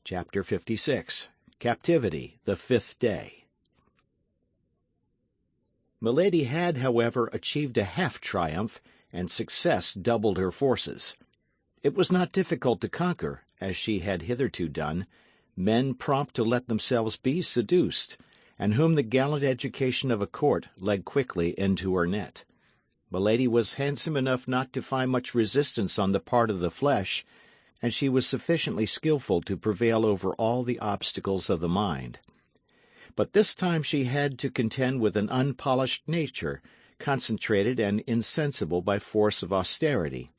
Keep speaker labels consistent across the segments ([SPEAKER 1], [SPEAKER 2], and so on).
[SPEAKER 1] Chapter 56. Captivity, the Fifth Day. Milady had, however, achieved a half-triumph, and success doubled her forces. It was not difficult to conquer, as she had hitherto done, men prompt to let themselves be seduced, and whom the gallant education of a court led quickly into her net. Milady was handsome enough not to find much resistance on the part of the flesh, and she was sufficiently skilful to prevail over all the obstacles of the mind. But this time she had to contend with an unpolished nature, concentrated and insensible by force of austerity.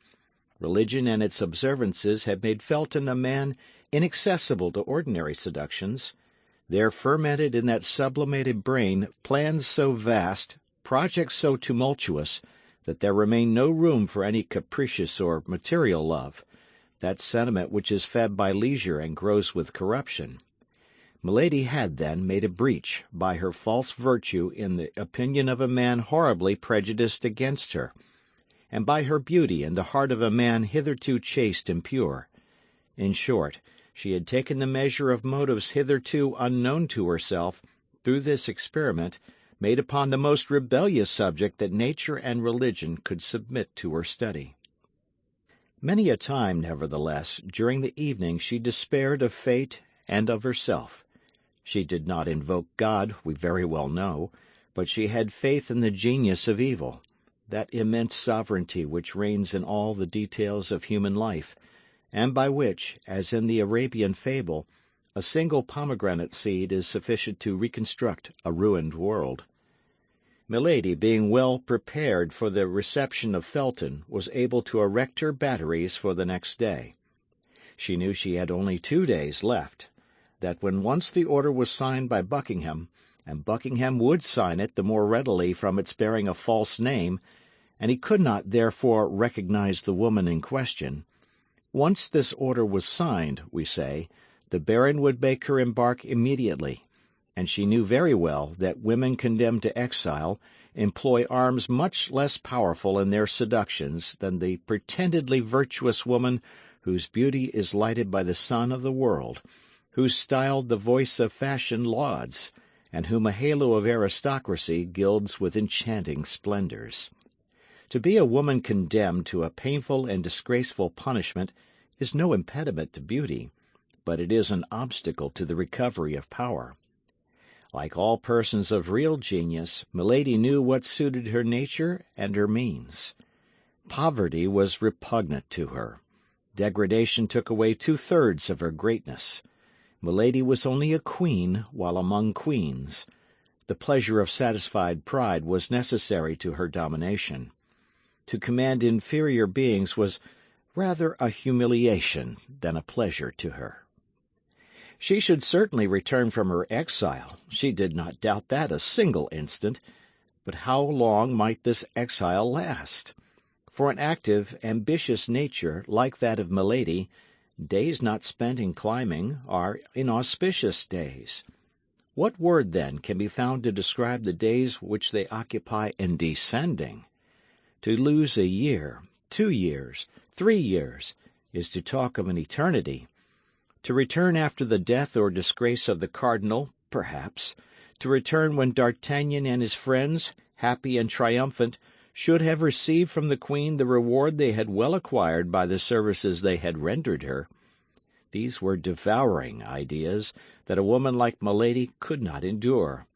[SPEAKER 1] Religion and its observances had made Felton a man inaccessible to ordinary seductions. There fermented in that sublimated brain plans so vast, projects so tumultuous, that there remained no room for any capricious or material love, that sentiment which is fed by leisure and grows with corruption. Milady had, then, made a breach by her false virtue in the opinion of a man horribly prejudiced against her, and by her beauty in the heart of a man hitherto chaste and pure. In short, she had taken the measure of motives hitherto unknown to herself through this experiment made upon the most rebellious subject that nature and religion could submit to her study. Many a time, nevertheless, during the evening she despaired of fate and of herself. She did not invoke God, we very well know, but she had faith in the genius of evil, that immense sovereignty which reigns in all the details of human life, and by which, as in the Arabian fable, a single pomegranate seed is sufficient to reconstruct a ruined world. Milady, being well prepared for the reception of Felton, was able to erect her batteries for the next day. She knew she had only 2 days left, that when once the order was signed by Buckingham, and Buckingham would sign it the more readily from its bearing a false name, and he could not therefore recognize the woman in question, once this order was signed, we say, the Baron would make her embark immediately, and she knew very well that women condemned to exile employ arms much less powerful in their seductions than the pretendedly virtuous woman whose beauty is lighted by the sun of the world, whose style the voice of fashion lauds, and whom a halo of aristocracy gilds with enchanting splendors. To be a woman condemned to a painful and disgraceful punishment is no impediment to beauty, but it is an obstacle to the recovery of power. Like all persons of real genius, Milady knew what suited her nature and her means. Poverty was repugnant to her. Degradation took away 2/3 of her greatness. Milady was only a queen while among queens. The pleasure of satisfied pride was necessary to her domination. To command inferior beings was rather a humiliation than a pleasure to her. She should certainly return from her exile. She did not doubt that a single instant. But how long might this exile last? For an active, ambitious nature like that of Milady, days not spent in climbing are inauspicious days. What word, then, can be found to describe the days which they occupy in descending? To lose a year, 2 years, 3 years, is to talk of an eternity. To return after the death or disgrace of the cardinal, perhaps. To return when D'Artagnan and his friends, happy and triumphant, should have received from the queen the reward they had well acquired by the services they had rendered her. These were devouring ideas that a woman like Milady could not endure.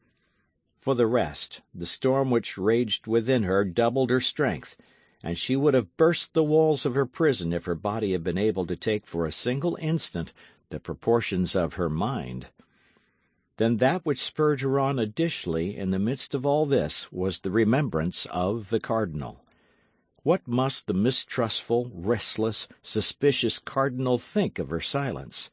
[SPEAKER 1] For the rest, the storm which raged within her doubled her strength, and she would have burst the walls of her prison if her body had been able to take for a single instant the proportions of her mind. Then that which spurred her on additionally in the midst of all this was the remembrance of the cardinal. What must the mistrustful, restless, suspicious cardinal think of her silence?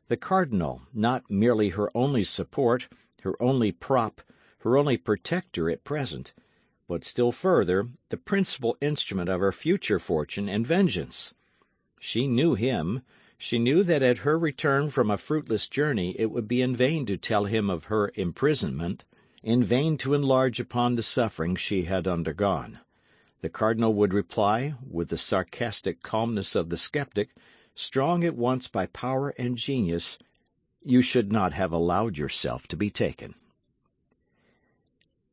[SPEAKER 1] The cardinal, not merely her only support, her only prop, her only protector at present, but still further, the principal instrument of her future fortune and vengeance. She knew him. She knew that at her return from a fruitless journey it would be in vain to tell him of her imprisonment, in vain to enlarge upon the suffering she had undergone. The cardinal would reply, with the sarcastic calmness of the skeptic, strong at once by power and genius, You should not have allowed yourself to be taken."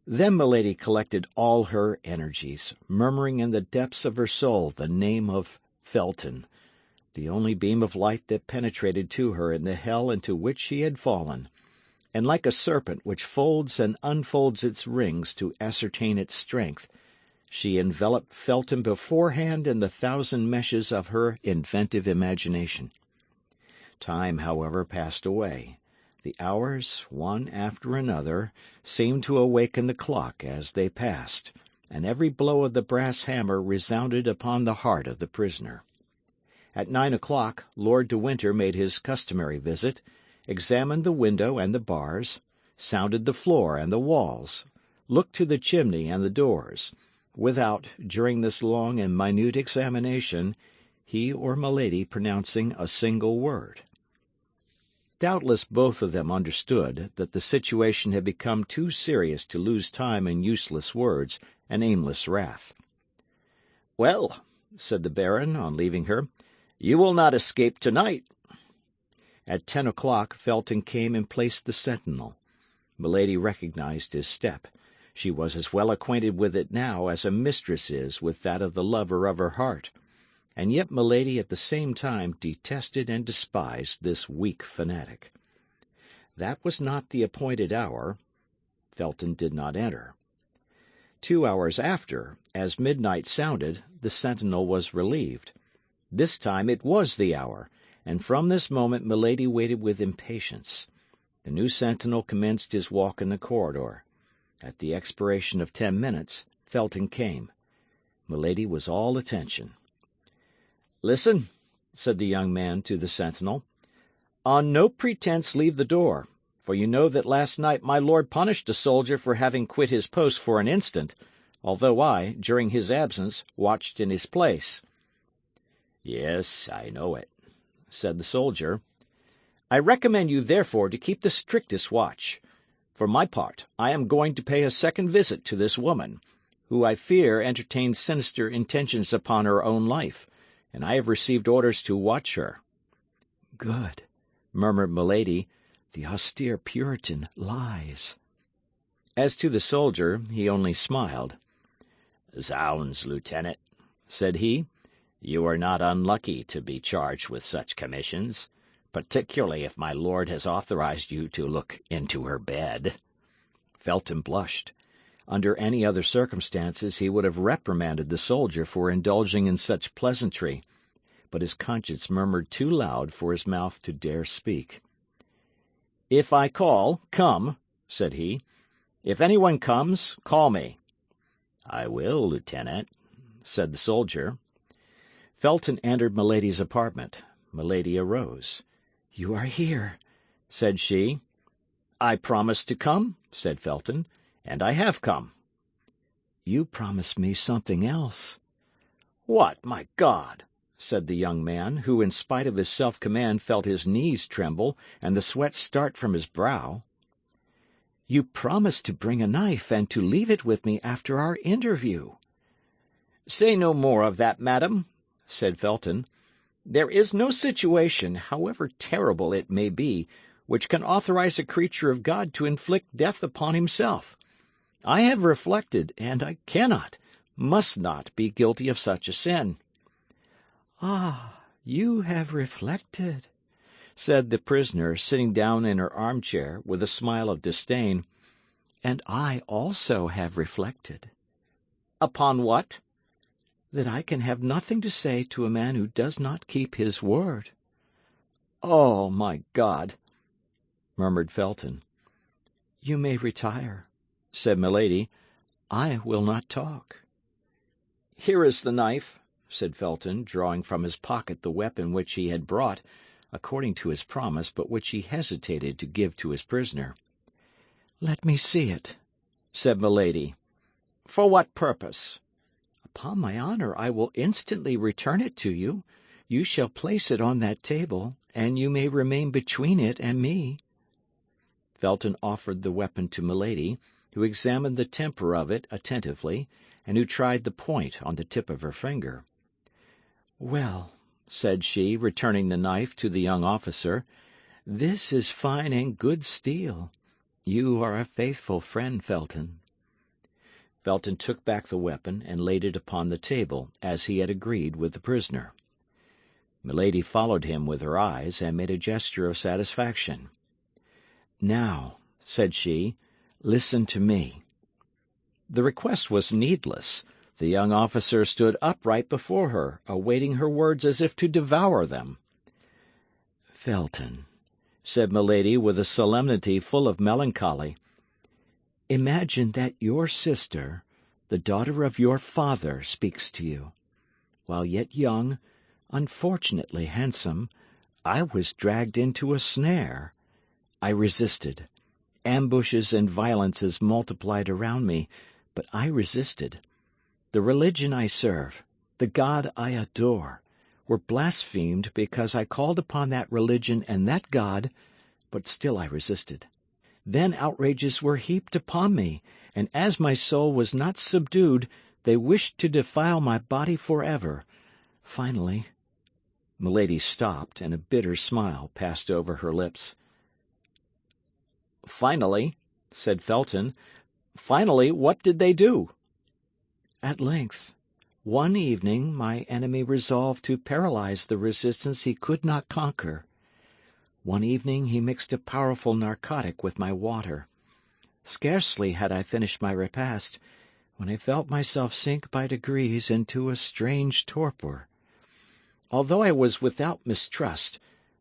[SPEAKER 1] Then milady collected all her energies, murmuring in the depths of her soul the name of Felton, the only beam of light that penetrated to her in the hell into which she had fallen, and like a serpent which folds and unfolds its rings to ascertain its strength, she enveloped Felton beforehand in the thousand meshes of her inventive imagination. Time, however, passed away. The hours, one after another, seemed to awaken the clock as they passed, and every blow of the brass hammer resounded upon the heart of the prisoner. At 9 o'clock, Lord de Winter made his customary visit, examined the window and the bars, sounded the floor and the walls, looked to the chimney and the doors, without, during this long and minute examination, he or milady pronouncing a single word. Doubtless both of them understood that the situation had become too serious to lose time in useless words and aimless wrath. "Well," said the Baron, on leaving her, "you will not escape tonight." At 10 o'clock Felton came and placed the sentinel. Milady recognized his step. She was as well acquainted with it now as a mistress is with that of the lover of her heart. And yet milady at the same time detested and despised this weak fanatic. That was not the appointed hour. Felton did not enter. 2 hours after, as midnight sounded, the sentinel was relieved. This time it was the hour, and from this moment milady waited with impatience. The new sentinel commenced his walk in the corridor. At the expiration of 10 minutes, Felton came. Milady was all attention. "Listen," said the young man to the sentinel. "On no pretence leave the door, for you know that last night my lord punished a soldier for having quit his post for an instant, although I, during his absence, watched in his place." "Yes, I know it," said the soldier. "I recommend you, therefore, to keep the strictest watch. For my part, I am going to pay a second visit to this woman, who I fear entertains sinister intentions upon her own life, and I have received orders to watch her." "Good," murmured milady. "The austere Puritan lies." As to the soldier, he only smiled. "Zounds, lieutenant," said he, "you are not unlucky to be charged with such commissions, particularly if my lord has authorized you to look into her bed." Felton blushed. Under any other circumstances he would have reprimanded the soldier for indulging in such pleasantry, but his conscience murmured too loud for his mouth to dare speak. "If I call, come," said he. "If anyone comes, call me." "I will, lieutenant," said the soldier. Felton entered milady's apartment. Milady arose. "You are here," said she. "I promised to come," said Felton, "and I have come." "You promised me something else." "What, my God!" said the young man, who, in spite of his self-command, felt his knees tremble and the sweat start from his brow. "You promised to bring a knife and to leave it with me after our interview." "Say no more of that, madam," said Felton. "There is no situation, however terrible it may be, which can authorize a creature of God to inflict death upon himself. I have reflected, and I cannot, must not, be guilty of such a sin." "Ah, you have reflected," said the prisoner, sitting down in her armchair with a smile of disdain. "And I also have reflected." "Upon what?" "That I can have nothing to say to a man who does not keep his word." "Oh, my God!" murmured Felton. "You may retire," said milady. "I will not talk." "Here is the knife," said Felton, drawing from his pocket the weapon which he had brought, according to his promise, but which he hesitated to give to his prisoner. "Let me see it," said milady. "For what purpose?" "Upon my honour, I will instantly return it to you. You shall place it on that table, and you may remain between it and me." Felton offered the weapon to milady, who examined the temper of it attentively, and who tried the point on the tip of her finger. "Well," said she, returning the knife to the young officer, "This is fine and good steel. You are a faithful friend, Felton." Felton took back the weapon and laid it upon the table, as he had agreed with the prisoner. Milady followed him with her eyes and made a gesture of satisfaction. "Now," said she, "listen to me." The request was needless. The young officer stood upright before her, awaiting her words as if to devour them. "Felton," said Milady with a solemnity full of melancholy, "imagine that your sister, the daughter of your father, speaks to you. While yet young, unfortunately handsome, I was dragged into a snare. I resisted. Ambushes and violences multiplied around me, but I resisted. The religion I serve, the God I adore, were blasphemed because I called upon that religion and that God, but still I resisted. Then outrages were heaped upon me, and as my soul was not subdued, they wished to defile my body forever. Finally—" Milady stopped, and a bitter smile passed over her lips. "Finally," said Felton, "finally, what did they do?" "At length, one evening my enemy resolved to paralyze the resistance he could not conquer. One evening he mixed a powerful narcotic with my water. Scarcely had I finished my repast, when I felt myself sink by degrees into a strange torpor. Although I was without mistrust,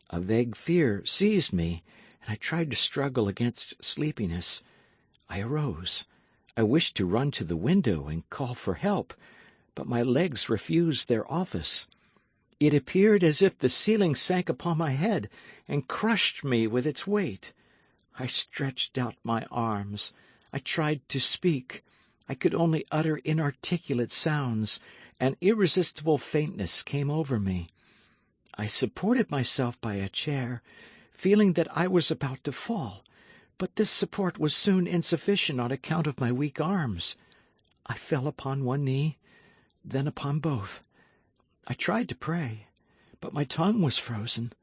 [SPEAKER 1] a vague fear seized me, and I tried to struggle against sleepiness. I arose. I wished to run to the window and call for help, but my legs refused their office. It appeared as if the ceiling sank upon my head and crushed me with its weight. I stretched out my arms. I tried to speak. I could only utter inarticulate sounds. An irresistible faintness came over me. I supported myself by a chair, feeling that I was about to fall, but this support was soon insufficient on account of my weak arms. I fell upon one knee, then upon both. I tried to pray, but my tongue was frozen.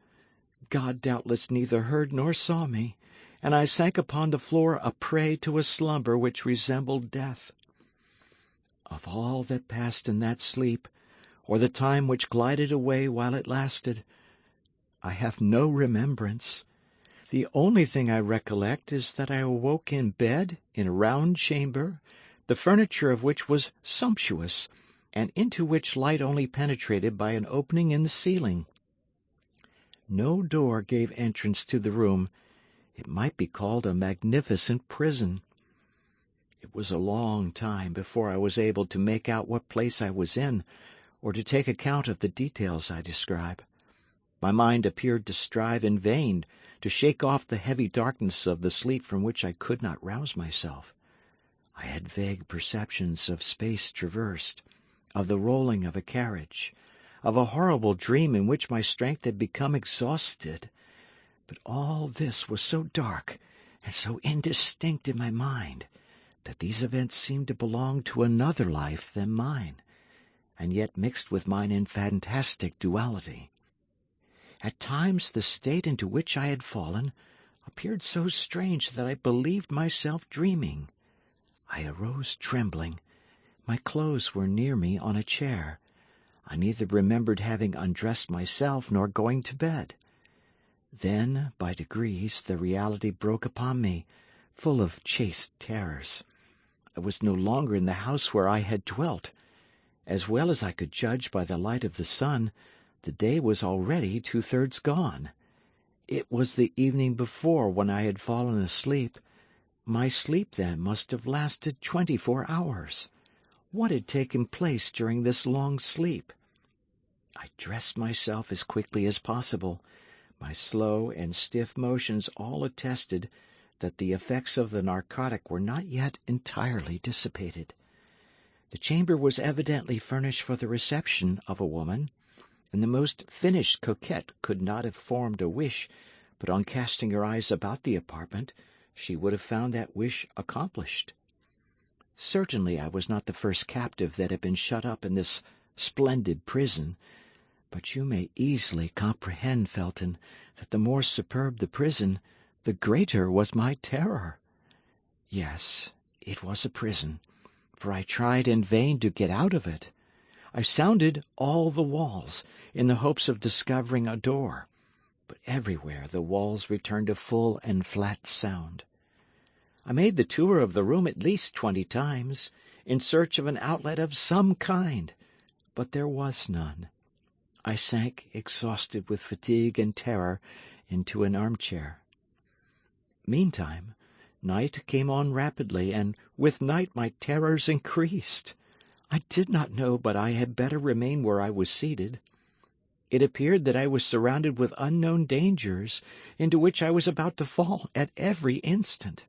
[SPEAKER 1] God doubtless neither heard nor saw me, and I sank upon the floor a prey to a slumber which resembled death. Of all that passed in that sleep, or the time which glided away while it lasted, I have no remembrance. The only thing I recollect is that I awoke in bed in a round chamber, the furniture of which was sumptuous, and into which light only penetrated by an opening in the ceiling. No door gave entrance to the room. It might be called a magnificent prison. It was a long time before I was able to make out what place I was in, or to take account of the details I describe. My mind appeared to strive in vain to shake off the heavy darkness of the sleep from which I could not rouse myself. I had vague perceptions of space traversed, of the rolling of a carriage, of a horrible dream in which my strength had become exhausted. But all this was so dark and so indistinct in my mind that these events seemed to belong to another life than mine, and yet mixed with mine in fantastic duality. At times the state into which I had fallen appeared so strange that I believed myself dreaming. I arose trembling. My clothes were near me on a chair. I neither remembered having undressed myself nor going to bed. Then, by degrees, the reality broke upon me, full of chaste terrors. I was no longer in the house where I had dwelt. As well as I could judge by the light of the sun, the day was already 2/3 gone. It was the evening before when I had fallen asleep. My sleep then must have lasted 24 hours. What had taken place during this long sleep? I dressed myself as quickly as possible. My slow and stiff motions all attested that the effects of the narcotic were not yet entirely dissipated. The chamber was evidently furnished for the reception of a woman, and the most finished coquette could not have formed a wish, but on casting her eyes about the apartment, she would have found that wish accomplished. Certainly I was not the first captive that had been shut up in this splendid prison, but you may easily comprehend, Felton, that the more superb the prison, the greater was my terror. Yes, it was a prison, for I tried in vain to get out of it. I sounded all the walls, in the hopes of discovering a door, but everywhere the walls returned a full and flat sound. I made the tour of the room at least 20 times, in search of an outlet of some kind, but there was none. I sank, exhausted with fatigue and terror, into an armchair. Meantime, night came on rapidly, and with night my terrors increased. I did not know but I had better remain where I was seated. It appeared that I was surrounded with unknown dangers, into which I was about to fall at every instant.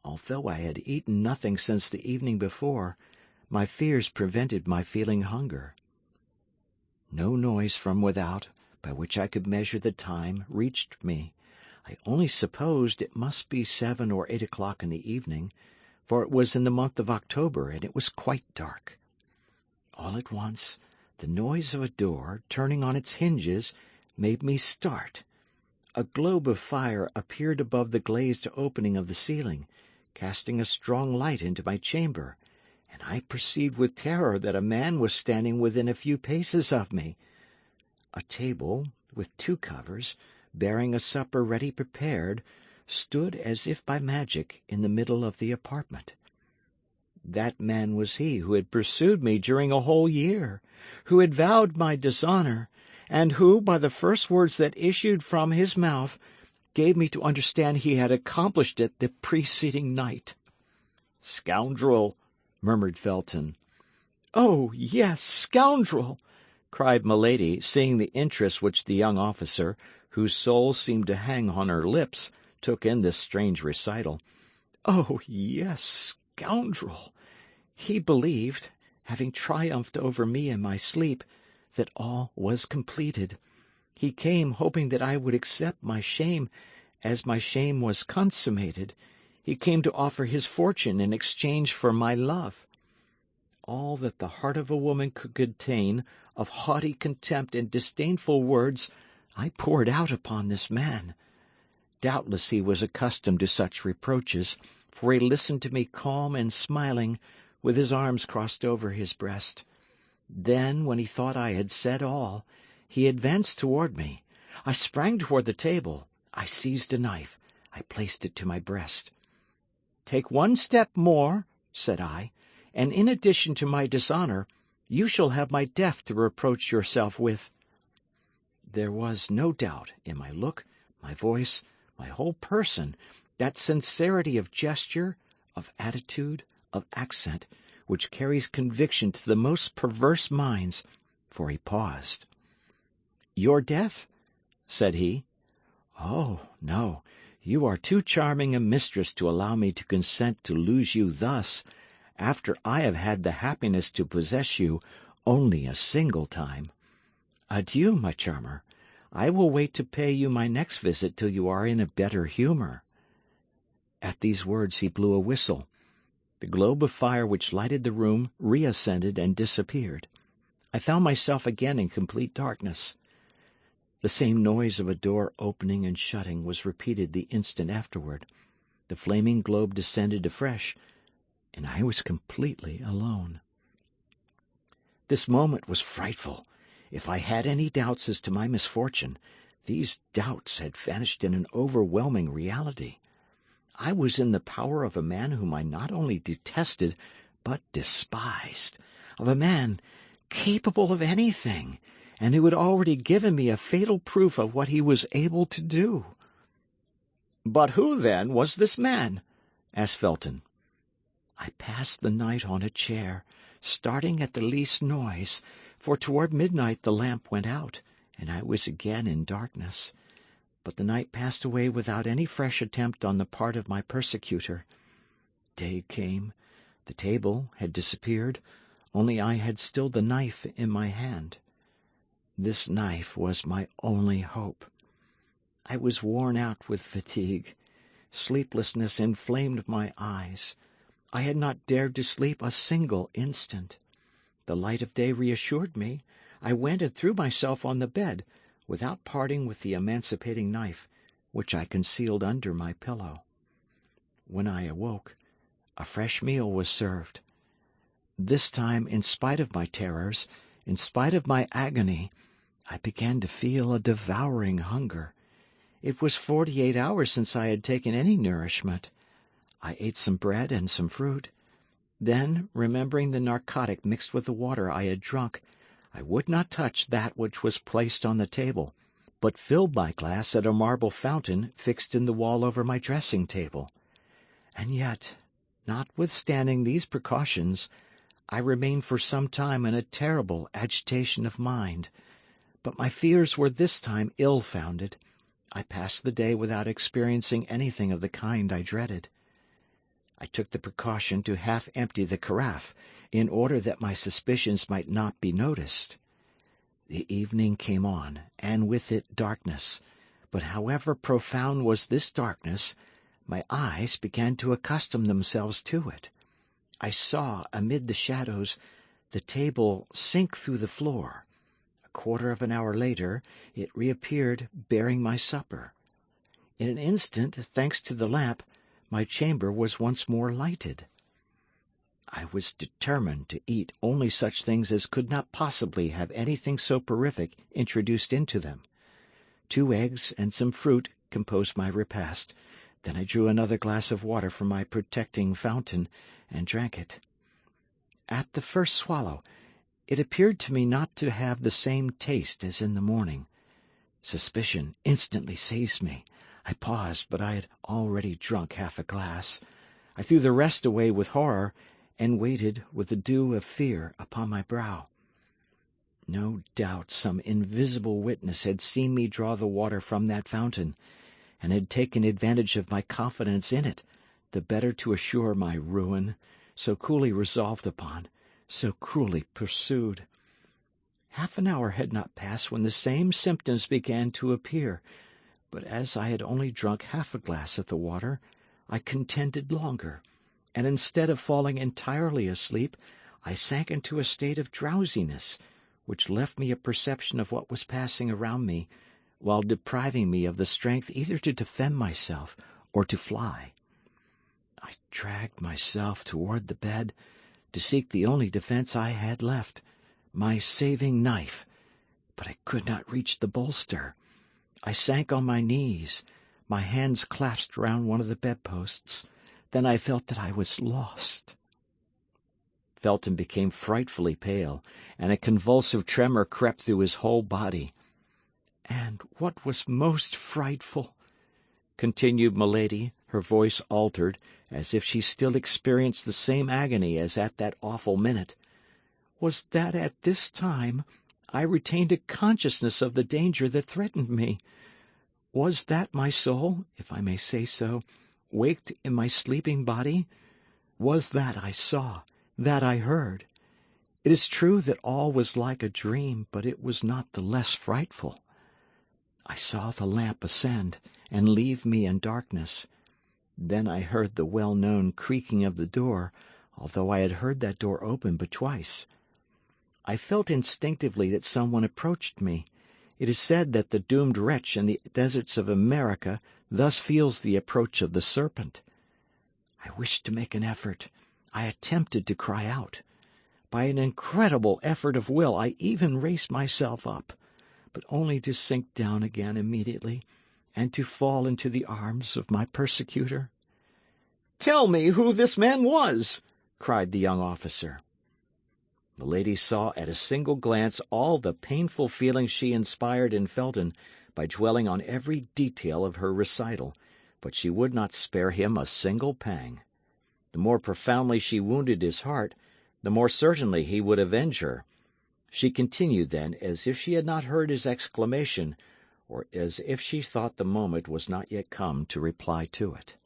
[SPEAKER 1] Although I had eaten nothing since the evening before, my fears prevented my feeling hunger. No noise from without, by which I could measure the time, reached me. I only supposed it must be 7 or 8 o'clock in the evening, for it was in the month of October, and it was quite dark. All at once, the noise of a door turning on its hinges made me start. A globe of fire appeared above the glazed opening of the ceiling, casting a strong light into my chamber, and I perceived with terror that a man was standing within a few paces of me. A table, with 2 covers, bearing a supper ready prepared, stood as if by magic in the middle of the apartment. That man was he who had pursued me during a whole year, who had vowed my dishonor, and who, by the first words that issued from his mouth, gave me to understand he had accomplished it the preceding night. "Scoundrel!" murmured Felton. "Oh, yes, scoundrel!" cried Milady, seeing the interest which the young officer, whose soul seemed to hang on her lips, took in this strange recital. "Oh, yes, scoundrel! He believed, having triumphed over me in my sleep, that all was completed. He came hoping that I would accept my shame, as my shame was consummated. He came to offer his fortune in exchange for my love. All that the heart of a woman could contain of haughty contempt and disdainful words I poured out upon this man. Doubtless he was accustomed to such reproaches, for he listened to me calm and smiling, with his arms crossed over his breast. Then, when he thought I had said all, he advanced toward me. I sprang toward the table. I seized a knife. I placed it to my breast. "Take 1 step more," said I, "and in addition to my dishonor, you shall have my death to reproach yourself with." There was no doubt in my look, my voice, my whole person, that sincerity of gesture, of attitude, of accent, which carries conviction to the most perverse minds, for he paused. "Your death?" said he. "Oh, no, you are too charming a mistress to allow me to consent to lose you thus, after I have had the happiness to possess you only a single time. Adieu, my charmer. I will wait to pay you my next visit till you are in a better humor." At these words he blew a whistle. The globe of fire which lighted the room reascended and disappeared. I found myself again in complete darkness. The same noise of a door opening and shutting was repeated the instant afterward. The flaming globe descended afresh, and I was completely alone. This moment was frightful. If I had any doubts as to my misfortune, these doubts had vanished in an overwhelming reality. I was in the power of a man whom I not only detested, but despised, of a man capable of anything, and who had already given me a fatal proof of what he was able to do. "But who, then, was this man?" asked Felton. I passed the night on a chair, starting at the least noise, for toward midnight the lamp went out, and I was again in darkness. But the night passed away without any fresh attempt on the part of my persecutor. Day came. The table had disappeared, only I had still the knife in my hand. This knife was my only hope. I was worn out with fatigue. Sleeplessness inflamed my eyes. I had not dared to sleep a single instant. The light of day reassured me. I went and threw myself on the bed, without parting with the emancipating knife, which I concealed under my pillow. When I awoke, a fresh meal was served. This time, in spite of my terrors, in spite of my agony, I began to feel a devouring hunger. It was 48 hours since I had taken any nourishment. I ate some bread and some fruit. Then, remembering the narcotic mixed with the water I had drunk, I would not touch that which was placed on the table, but filled my glass at a marble fountain fixed in the wall over my dressing-table. And yet, notwithstanding these precautions, I remained for some time in a terrible agitation of mind. But my fears were this time ill-founded. I passed the day without experiencing anything of the kind I dreaded. I took the precaution to half-empty the carafe, in order that my suspicions might not be noticed. The evening came on, and with it darkness. But however profound was this darkness, my eyes began to accustom themselves to it. I saw, amid the shadows, the table sink through the floor. A quarter of an hour later, it reappeared, bearing my supper. In an instant, thanks to the lamp, my chamber was once more lighted. I was determined to eat only such things as could not possibly have anything soporific introduced into them. 2 eggs and some fruit composed my repast. Then I drew another glass of water from my protecting fountain and drank it. At the first swallow, it appeared to me not to have the same taste as in the morning. Suspicion instantly seized me. I paused, but I had already drunk half a glass. I threw the rest away with horror, and waited with the dew of fear upon my brow. No doubt some invisible witness had seen me draw the water from that fountain, and had taken advantage of my confidence in it, the better to assure my ruin, so coolly resolved upon, so cruelly pursued. Half an hour had not passed when the same symptoms began to appear, but as I had only drunk half a glass of the water, I contended longer, and instead of falling entirely asleep, I sank into a state of drowsiness, which left me a perception of what was passing around me, while depriving me of the strength either to defend myself or to fly. I dragged myself toward the bed to seek the only defense I had left, my saving knife, but I could not reach the bolster. I sank on my knees, my hands clasped round one of the bedposts. Then I felt that I was lost. Felton became frightfully pale, and a convulsive tremor crept through his whole body. "And what was most frightful," continued Milady, her voice altered, as if she still experienced the same agony as at that awful minute, "was that at this time I retained a consciousness of the danger that threatened me. Was that my soul, if I may say so, waked in my sleeping body? Was that I saw, that I heard? It is true that all was like a dream, but it was not the less frightful. I saw the lamp ascend and leave me in darkness. Then I heard the well-known creaking of the door, although I had heard that door open but twice. I felt instinctively that someone approached me. It is said that the doomed wretch in the deserts of America thus feels the approach of the serpent. I wished to make an effort. I attempted to cry out. By an incredible effort of will, I even raised myself up, but only to sink down again immediately, and to fall into the arms of my persecutor. "Tell me who this man was!" cried the young officer. Milady saw at a single glance all the painful feelings she inspired in Felton by dwelling on every detail of her recital, but she would not spare him a single pang. The more profoundly she wounded his heart, the more certainly he would avenge her. She continued then, as if she had not heard his exclamation, or as if she thought the moment was not yet come to reply to it.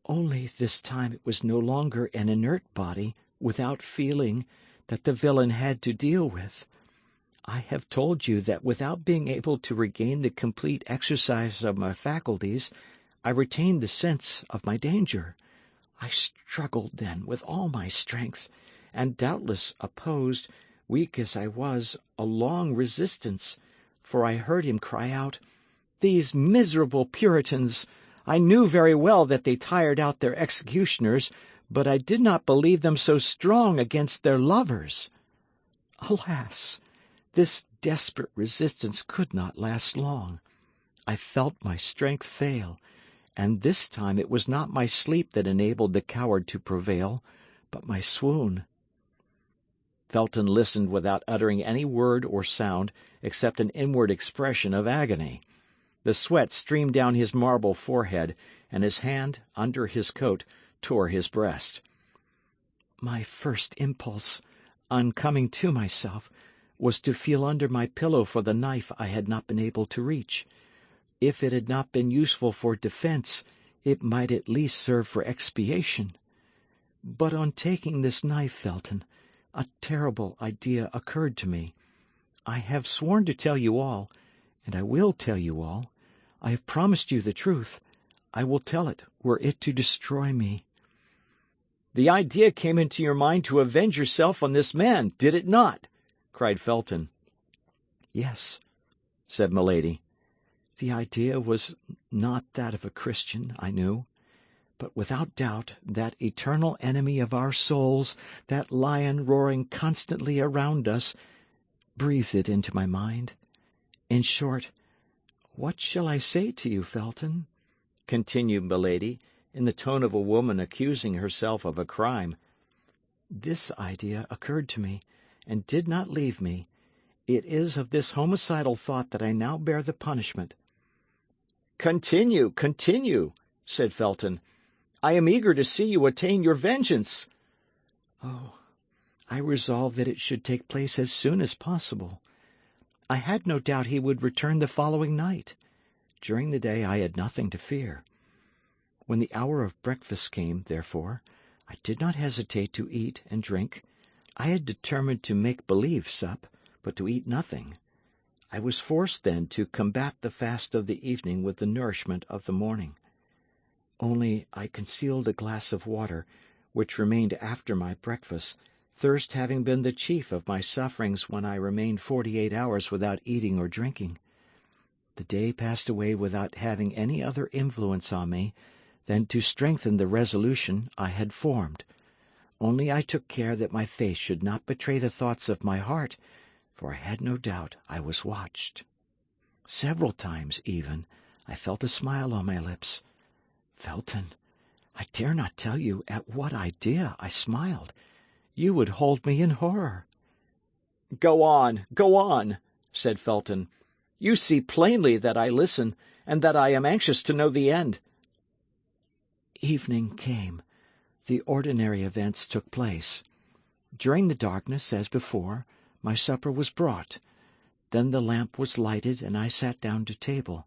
[SPEAKER 1] "Only this time it was no longer an inert body, without feeling, that the villain had to deal with. I have told you that without being able to regain the complete exercise of my faculties, I retained the sense of my danger. I struggled then with all my strength, and doubtless opposed, weak as I was, a long resistance, for I heard him cry out, "These miserable Puritans! I knew very well that they tired out their executioners, but I did not believe them so strong against their lovers." Alas! This desperate resistance could not last long. I felt my strength fail, and this time it was not my sleep that enabled the coward to prevail, but my swoon. Felton listened without uttering any word or sound except an inward expression of agony. The sweat streamed down his marble forehead, and his hand, under his coat, tore his breast. My first impulse, on coming to myself, was to feel under my pillow for the knife I had not been able to reach. If it had not been useful for defence, it might at least serve for expiation. But on taking this knife, Felton, a terrible idea occurred to me. I have sworn to tell you all, and I will tell you all. I have promised you the truth. I will tell it, were it to destroy me. The idea came into your mind to avenge yourself on this man, did it not? Cried Felton. Yes, said Milady. The idea was not that of a Christian, I knew, but without doubt that eternal enemy of our souls, that lion roaring constantly around us, breathed it into my mind. In short, what shall I say to you, Felton? Continued Milady, in the tone of a woman accusing herself of a crime. This idea occurred to me, and did not leave me. It is of this homicidal thought that I now bear the punishment. Continue, continue, said Felton. I am eager to see you attain your vengeance. Oh, I resolved that it should take place as soon as possible. I had no doubt he would return the following night. During the day I had nothing to fear. When the hour of breakfast came, therefore, I did not hesitate to eat and drink. I had determined to make believe sup, but to eat nothing. I was forced then to combat the fast of the evening with the nourishment of the morning. Only I concealed a glass of water, which remained after my breakfast, thirst having been the chief of my sufferings when I remained 48 hours without eating or drinking. The day passed away without having any other influence on me than to strengthen the resolution I had formed. Only I took care that my face should not betray the thoughts of my heart, for I had no doubt I was watched. Several times, even, I felt a smile on my lips. Felton, I dare not tell you at what idea I smiled. You would hold me in horror. Go on, said Felton. You see plainly that I listen, and that I am anxious to know the end. Evening came. The ordinary events took place. During the darkness, as before, my supper was brought. Then the lamp was lighted, and I sat down to table.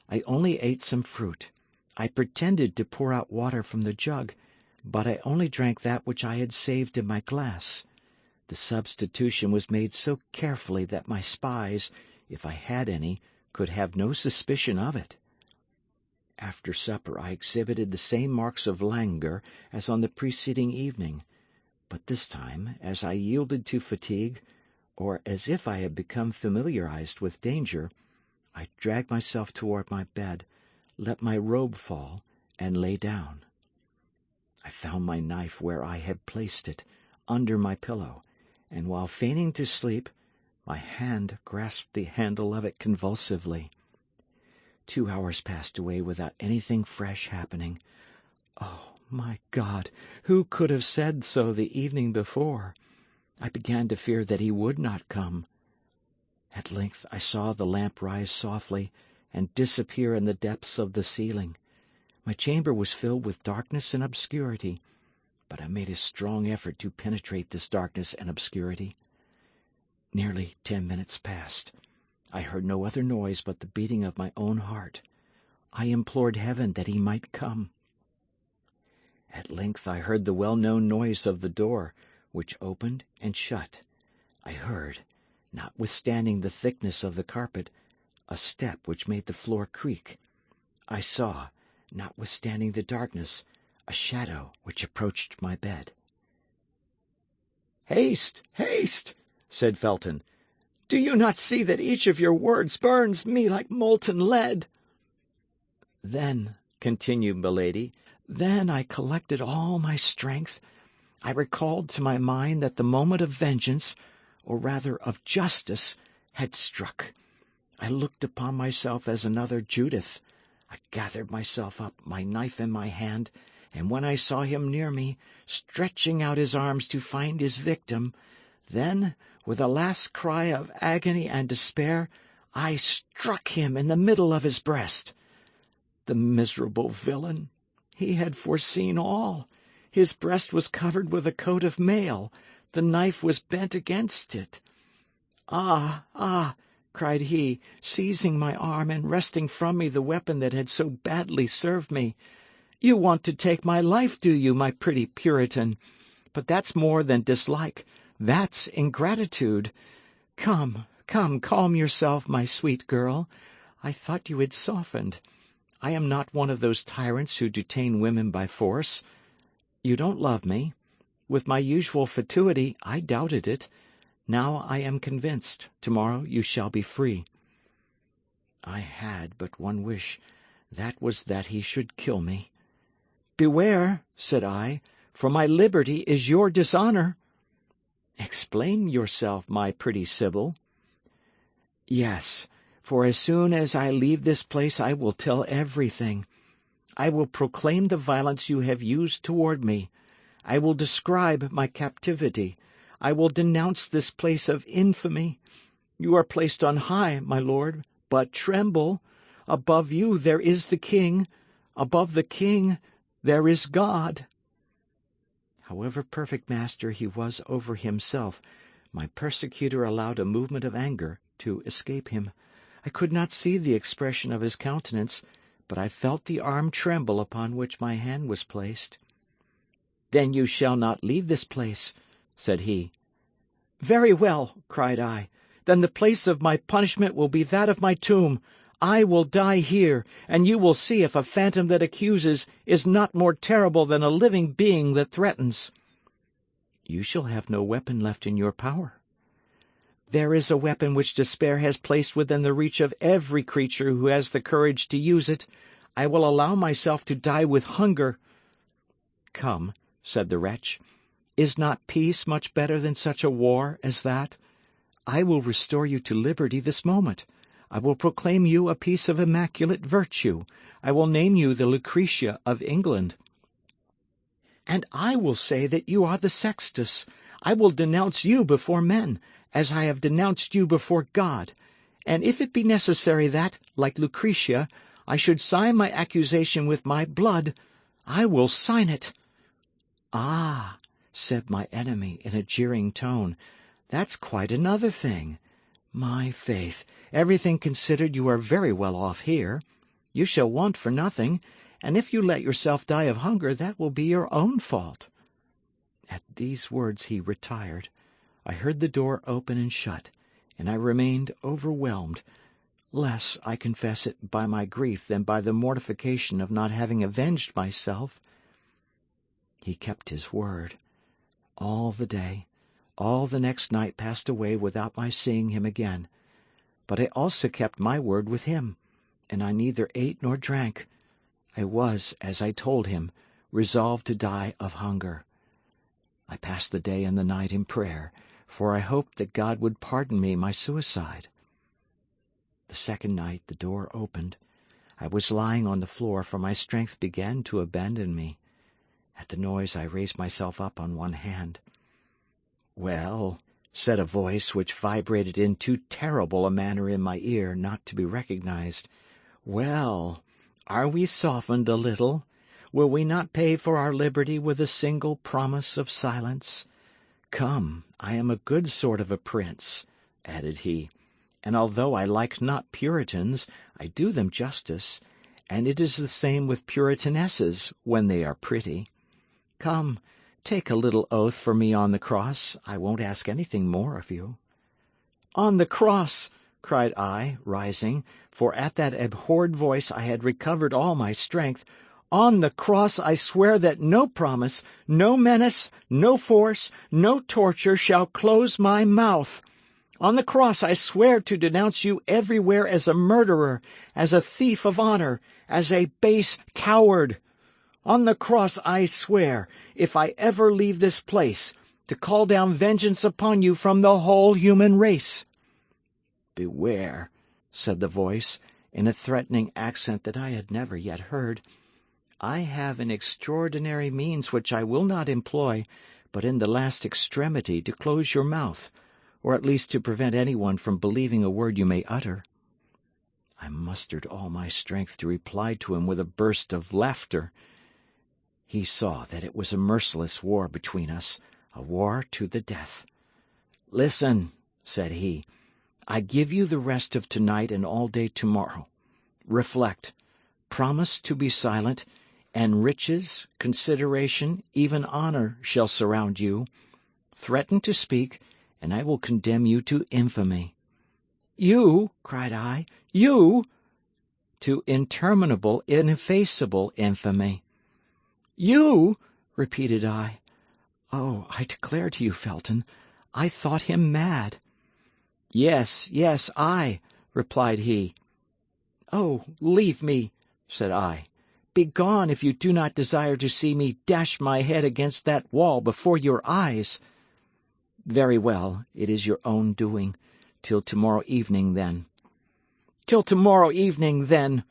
[SPEAKER 1] I only ate some fruit. I pretended to pour out water from the jug, but I only drank that which I had saved in my glass. The substitution was made so carefully that my spies, if I had any, could have no suspicion of it. After supper I exhibited the same marks of languor as on the preceding evening, but this time, as I yielded to fatigue, or as if I had become familiarized with danger, I dragged myself toward my bed, let my robe fall, and lay down. I found my knife where I had placed it, under my pillow, and while feigning to sleep, my hand grasped the handle of it convulsively. 2 hours passed away without anything fresh happening. Oh, my God, who could have said so the evening before? I began to fear that he would not come. At length I saw the lamp rise softly and disappear in the depths of the ceiling. My chamber was filled with darkness and obscurity, but I made a strong effort to penetrate this darkness and obscurity. Nearly 10 minutes passed. I heard no other noise but the beating of my own heart. I implored heaven that he might come. At length I heard the well-known noise of the door, which opened and shut. I heard, notwithstanding the thickness of the carpet, a step which made the floor creak. I saw, notwithstanding the darkness, a shadow which approached my bed. "Haste, haste!" said Felton. Do you not see that each of your words burns me like molten lead?" "Then," continued Milady, "then I collected all my strength. I recalled to my mind that the moment of vengeance, or rather of justice, had struck. I looked upon myself as another Judith. I gathered myself up, my knife in my hand, and when I saw him near me, stretching out his arms to find his victim, then, with a last cry of agony and despair, I struck him in the middle of his breast. The miserable villain! He had foreseen all. His breast was covered with a coat of mail. The knife was bent against it. "Ah, ah!" cried he, seizing my arm and wresting from me the weapon that had so badly served me. "You want to take my life, do you, my pretty Puritan? But that's more than dislike. That's ingratitude. Come, come, calm yourself, my sweet girl. I thought you had softened. I am not one of those tyrants who detain women by force. You don't love me. With my usual fatuity, I doubted it. Now I am convinced. Tomorrow you shall be free." I had but one wish. That was that he should kill me. "Beware," said I, "for my liberty is your dishonor." "Explain yourself, my pretty Sibyl." "Yes, for as soon as I leave this place I will tell everything. I will proclaim the violence you have used toward me. I will describe my captivity. I will denounce this place of infamy. You are placed on high, my lord, but tremble. Above you there is the king. Above the king there is God." However perfect master he was over himself, my persecutor allowed a movement of anger to escape him. I could not see the expression of his countenance, but I felt the arm tremble upon which my hand was placed. "Then you shall not leave this place," said he. "Very well," cried I. "Then the place of my punishment will be that of my tomb. I will die here, and you will see if a phantom that accuses is not more terrible than a living being that threatens." "You shall have no weapon left in your power." "There is a weapon which despair has placed within the reach of every creature who has the courage to use it. I will allow myself to die with hunger." "Come," said the wretch, "is not peace much better than such a war as that? I will restore you to liberty this moment. I will proclaim you a piece of immaculate virtue. I will name you the Lucretia of England. And I will say that you are the Sextus. I will denounce you before men, as I have denounced you before God. And if it be necessary that, like Lucretia, I should sign my accusation with my blood, I will sign it." "Ah," said my enemy in a jeering tone, "that's quite another thing. My faith, everything considered, you are very well off here. You shall want for nothing, and if you let yourself die of hunger, that will be your own fault." At these words he retired. I heard the door open and shut, and I remained overwhelmed, less, I confess it, by my grief than by the mortification of not having avenged myself. He kept his word. All the day, all the next night passed away without my seeing him again. But I also kept my word with him, and I neither ate nor drank. I was, as I told him, resolved to die of hunger. I passed the day and the night in prayer, for I hoped that God would pardon me my suicide. The second night the door opened. I was lying on the floor, for my strength began to abandon me. At the noise I raised myself up on one hand. "Well," said a voice which vibrated in too terrible a manner in my ear not to be recognized, "well, are we softened a little? Will we not pay for our liberty with a single promise of silence? Come, I am a good sort of a prince," added he, "and although I like not Puritans, I do them justice, and it is the same with Puritanesses when they are pretty. Come, take a little oath for me on the cross. I won't ask anything more of you." "On the cross!" cried I, rising, for at that abhorred voice I had recovered all my strength. "On the cross I swear that no promise, no menace, no force, no torture shall close my mouth. On the cross I swear to denounce you everywhere as a murderer, as a thief of honor, as a base coward. On the cross I swear, if I ever leave this place, to call down vengeance upon you from the whole human race." "Beware," said the voice, in a threatening accent that I had never yet heard. "I have an extraordinary means which I will not employ, but in the last extremity to close your mouth, or at least to prevent anyone from believing a word you may utter." I mustered all my strength to reply to him with a burst of laughter. He saw that it was a merciless war between us, a war to the death. "Listen," said he. "I give you the rest of tonight and all day tomorrow. Reflect. Promise to be silent, and riches, consideration, even honor shall surround you. Threaten to speak, and I will condemn you to infamy." "You!" cried I. "You!" "To interminable, ineffaceable infamy." "You!" repeated I. Oh, I declare to you, Felton, I thought him mad. "Yes, yes, I," replied he. "Oh, leave me," said I. "Begone if you do not desire to see me dash my head against that wall before your eyes." "Very well, it is your own doing. Till tomorrow evening, then." "Till tomorrow evening, then,"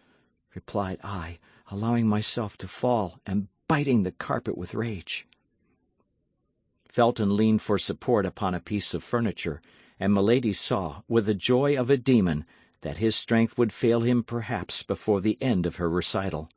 [SPEAKER 1] replied I, allowing myself to fall and biting the carpet with rage. Felton leaned for support upon a piece of furniture, and Milady saw, with the joy of a demon, that his strength would fail him perhaps before the end of her recital.